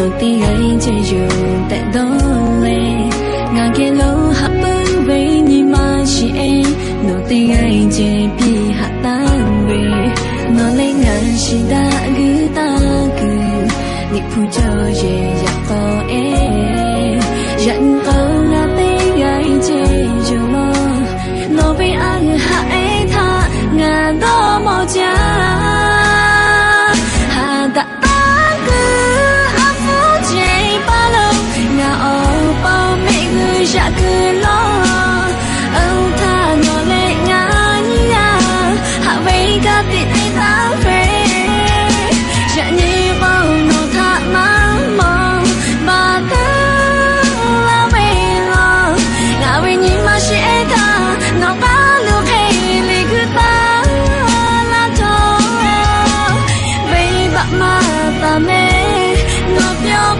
Noti ai che yo te dole nga ke lo ha pu ve ni ma shi e noti ai che pi ha tan we no le nga shi da gu ta gu ni pu cho ye ya ko e yan ko na te ai che yo lo no ve ai ha e tha nga do mo ja ha da cứ lo âu tha nhỏ lệ ngã nhia hạ vây cả tịt ai ta về dạ như bao nụ tha mang mong bà ta la về lo ngã về nhìn mà sẽ ta nó ba lưu hay lì cứ ta la thôi về bạc mà ta mê nó theo